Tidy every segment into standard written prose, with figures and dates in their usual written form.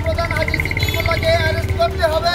প্রধান হাজী সিদ্দিক মোল্লাকে অ্যারেস্ট করতে হবে।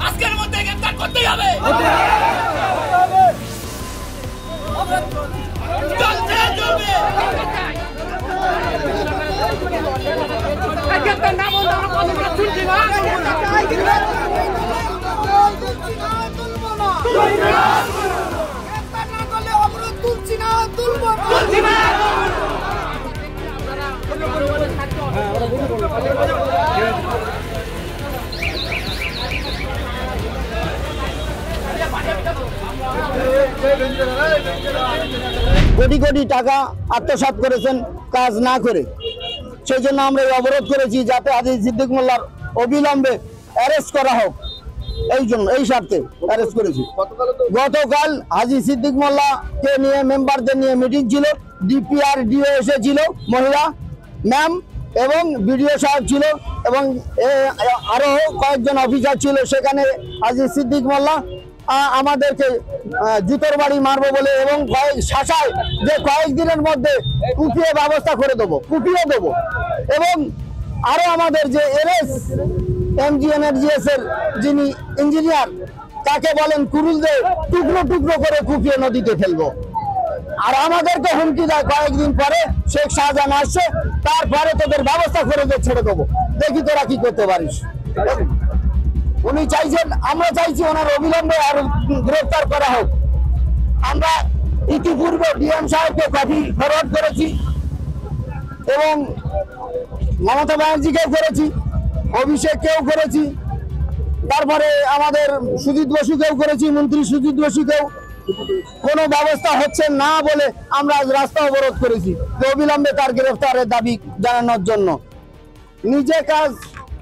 আজকের মধ্যে গ্রেফতার করতেই হবে। কোটি কোটি টাকা আত্মসাৎ করেছেন কাজ না করে, সেই জন্য আমরা এই অবরোধ করেছি যাতে হাজী সিদ্দিক মোল্লার অবিলম্বে অ্যারেস্ট করা হোক। এই জন্য এই স্বার্থে অ্যারেস্ট করেছি। গতকাল হাজী সিদ্দিক মোল্লাকে নিয়ে মেম্বারদের নিয়ে মিটিং ছিল, ডিপিআর ডিও এসেছিল মহিলা ম্যাম এবং বিডিও সাহেব ছিল এবং আরো কয়েকজন অফিসার ছিল। সেখানে হাজী সিদ্দিক মোল্লা আমাদেরকে জুতোর বাড়ি মারবো বলে এবং শাসায় যে কয়েকদিনের মধ্যে কুপিয়ে ব্যবস্থা করে দেবো, কুপিয়ে দেবো। এবং আরো আমাদের যে MGNRGS এর যিনি ইঞ্জিনিয়ার তাকে বলেন কুরুল দিয়ে টুকরো টুকরো করে কুপিয়ে নদীতে ফেলবো। আর আমাদেরকে হুমকি দেয় কয়েকদিন পরে শেখ শাহজাহান আসছে, তারপরে তোদের ব্যবস্থা করে ছেড়ে দেবো, দেখি তোরা কি করতে পারিস। উনি চাইছেন, আমরা চাইছি ওনার অবিলম্বে আর গ্রেফতার করা হোক। আমরা ইতিপূর্বে ডিএম সাহেবকে কপি ফরওয়ার্ড করেছি এবং মমতা ব্যানার্জিকেও করেছি, অভিষেককেও করেছি, তারপরে আমাদের সুজিত বসুকেও করেছি, মন্ত্রী সুজিত বসুকেও। কোনো ব্যবস্থা হচ্ছে না বলে আমরা আজ রাস্তা অবরোধ করেছি যে অবিলম্বে তার গ্রেফতারের দাবি জানানোর জন্য। নিজে কাজ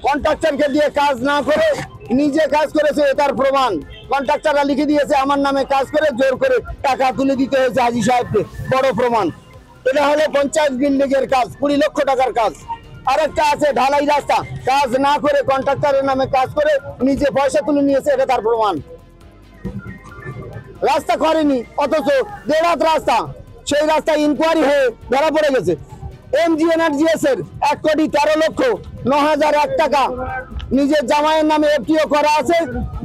কন্ট্রাক্টরকে দিয়ে কাজ না করে নিজে কাজ করেছে, এটার প্রমাণ। কন্ট্রাক্টররা লিখে দিয়েছে আমার নামে কাজ করে জোর করে টাকা তুলে দিতে হয়েছে হাজী সাহেবকে, বড় প্রমাণ। এটা হলো পঞ্চায়েত বিল্ডিংয়ের কাজ, 20 লক্ষ টাকার কাজ। আরেকটা আছে ঢালাই রাস্তা, কাজ না করে কন্ট্রাক্টরের নামে কাজ করে নিজে পয়সা তুলে নিয়েছে, এটা তার প্রমাণ। রাস্তা করেনি অথচ দেড়াত রাস্তা, সেই রাস্তা ইনকোয়ারি হয়ে ধরা পড়ে গেছে। MGNRGS এর 1,13,09,001 টাকা নিজের জামাইয়ের নামে FTO করা আছে,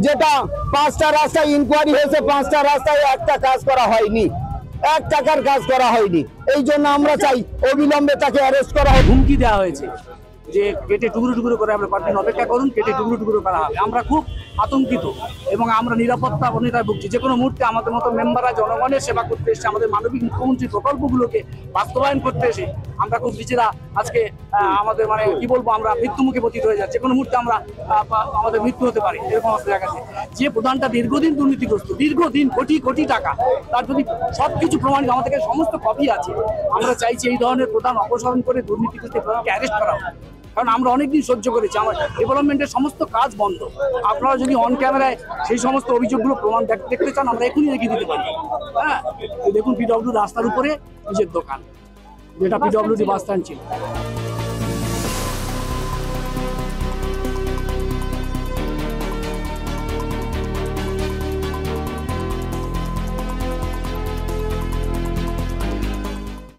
যেটা 5টা রাস্তায় ইনকোয়ারি হয়েছে, 5টা রাস্তায় একটা কাজ করা হয়নি, 1 টাকার কাজ করা হয়নি। এই জন্য আমরা চাই অবিলম্বে তাকে অ্যারেস্ট করা হোক। হুমকি দেওয়া হয়েছে যে কেটে টুকরো টুকরো করে আমরা কয়েকদিন অপেক্ষা করুন, কেটে টুকরো টুকরো করা হবে। আমরা খুব আতঙ্কিত এবং আমরা নিরাপত্তা অনিতায় ভুগছি। যে কোনো মুহূর্তে আমাদের মতো মেম্বাররা জনগণের সেবা করতে এসে, আমাদের মানবিক মুখ্যমন্ত্রী প্রকল্পগুলোকে বাস্তবায়ন করতে এসে আমরা খুব নিজেরা আজকে আমাদের মানে কি বলবো, আমরা মৃত্যুমুখে পতিত হয়ে যাচ্ছে। যে কোনো মুহূর্তে আমরা আমাদের মৃত্যু হতে পারে, এরকম অবস্থা দেখা যাচ্ছে। যে প্রধানটা দীর্ঘদিন দুর্নীতিগ্রস্ত, দীর্ঘদিন কোটি কোটি টাকা, তার যদি সবকিছু প্রমাণিত, আমাদের কাছে সমস্ত কপি আছে। আমরা চাইছি এই ধরনের প্রধান অপসারণ করে দুর্নীতিগ্রস্ত প্রধানকে অ্যারেস্ট করা হোক। কারণ আমরা অনেকদিন সহ্য করেছি, আমার ডেভেলপমেন্টের সমস্ত কাজ বন্ধ। আপনারা যদি অন ক্যামেরায় সেই সমস্ত অভিযোগগুলো প্রমাণ দেখতে চান, আমরা এখনই দেখিয়ে দিতে পারি। হ্যাঁ, দেখুন PWD রাস্তার উপরে নিজের দোকান, যেটা PWD বাস স্ট্যান্ড ছিল।